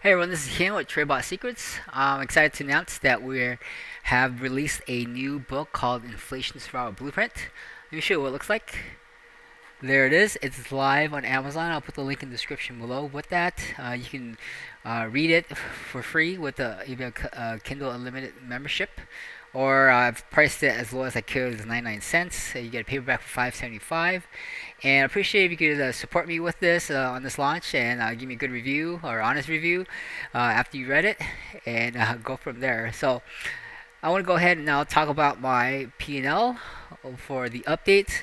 Hey everyone, this is Ken with TradeBot Secrets. I'm excited to announce that we have released a new book called Inflation Survival Blueprint. Let me show you what it looks like. There it is. It's live on Amazon. I'll put the link in the description below. With that, you can read it for free with even a Kindle Unlimited membership. Or I've priced it as low as I could, it's 99 cents. You get a paperback for 5.75. And I appreciate if you could support me with this on this launch and give me a good review or honest review after you read it, and go from there. So I want to go ahead and now talk about my PNL for the update.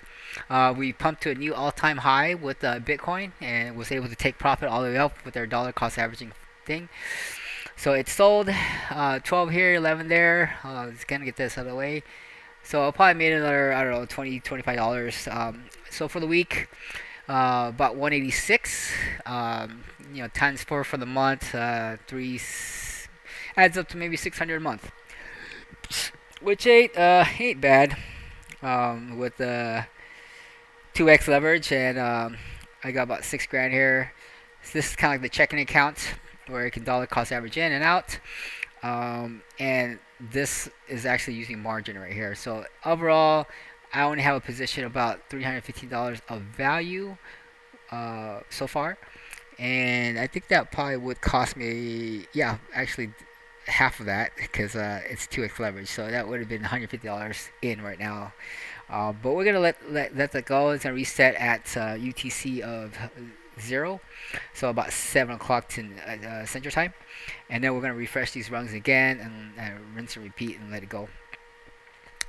We pumped to a new all-time high with Bitcoin and was able to take profit all the way up with our dollar cost averaging thing. So it sold 12 here, 11 there. Let's kind of get this out of the way. So I probably made another, I don't know, 20 $25. So for the week, about 186. Times four for the month, adds up to maybe 600 a month, which ain't bad. With 2x leverage, and I got about 6 grand here. So this is kind of like the checking account where you can dollar cost average in and out. And this is actually using margin right here. So overall, I only have a position about $315 of value so far, and I think that probably would cost me, yeah, actually half of that because it's 2x leverage. So that would have been $150 in right now. But we're gonna let that go. It's gonna reset at UTC of 0, so about 7 o'clock to Central Time, and then we're gonna refresh these rungs again and rinse and repeat and let it go.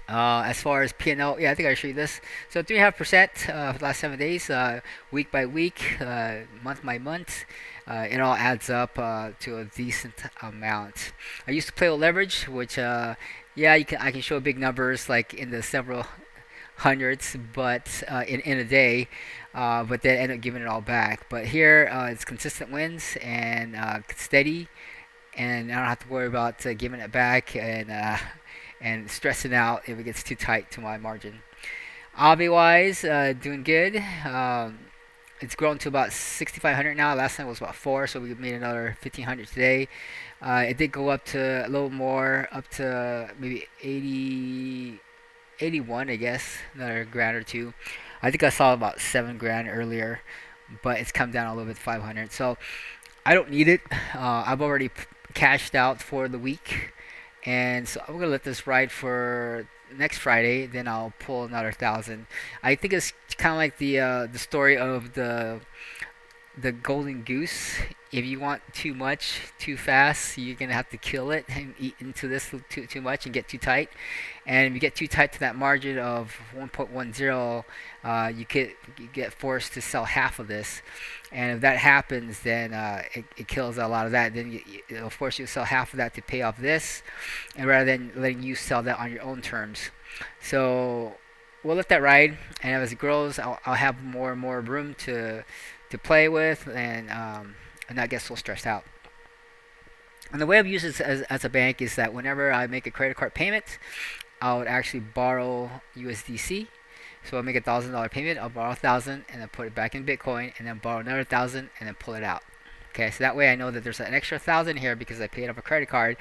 As far as PNL, yeah, I think I showed you this. So 3.5% for the last 7 days, week by week, month by month. It all adds up to a decent amount. I used to play with leverage, which yeah, I can show big numbers like in the several hundreds, but in a day, but then end up giving it all back. But here it's consistent wins and steady, and I don't have to worry about giving it back and stressing out if it gets too tight to my margin. Hobby wise, doing good. It's grown to about 6,500 now. Last time it was about 4, so we made another 1,500 today. It did go up to a little more, up to maybe 80, 81, I guess, another grand or two. I think I saw about 7 grand earlier, but it's come down a little bit, 500. So I don't need it. I've already cashed out for the week, and so I'm gonna let this ride for next Friday. Then I'll pull another 1,000. I think it's kind of like the story of the golden goose. If you want too much too fast, you're gonna have to kill it and eat into this too much and get too tight. And if you get too tight to that margin of 1.10, you get forced to sell half of this. And if that happens, then it kills a lot of that. Then it'll force you to sell half of that to pay off this, and rather than letting you sell that on your own terms. So we'll let that ride, and as it grows, I'll have more and more room to play with, and not get so stressed out. And the way I've used it as a bank is that whenever I make a credit card payment, I would actually borrow USDC. So I'll make $1,000 payment, I'll borrow 1,000 and then put it back in Bitcoin, and then borrow another 1,000 and then pull it out. Okay, so that way I know that there's an extra 1,000 here because I paid off a credit card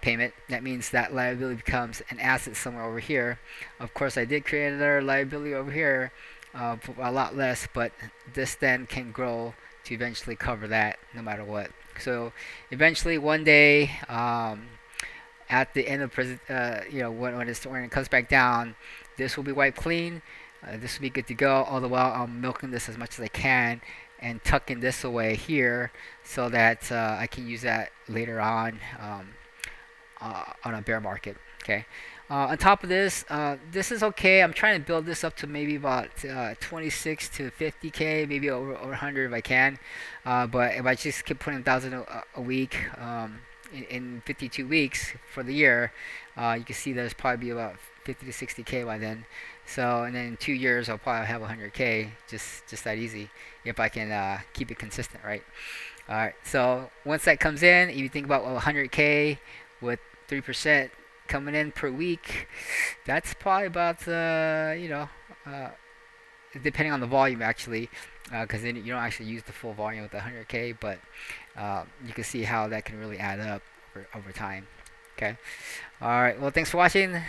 payment. That means that liability becomes an asset somewhere over here. Of course, I did create another liability over here for a lot less, but this then can grow to eventually cover that no matter what. So eventually, one day, at the end of when it comes back down, this will be wiped clean. This will be good to go. All the while, I'm milking this as much as I can and tucking this away here so that I can use that later on a bear market. Okay. On top of this, this is okay. I'm trying to build this up to maybe about 26 to 50k, maybe over 100 if I can. But if I just keep putting 1,000 a week in 52 weeks for the year, you can see there's probably be about 50 to 60k by then. So, and then in 2 years, I'll probably have 100k, just that easy, if I can keep it consistent, right? All right. So once that comes in, if you think about 100k with 3% coming in per week, that's probably about uh, depending on the volume actually, because then you don't actually use the full volume with the 100K, but you can see how that can really add up over time. Okay. All right. Well, thanks for watching.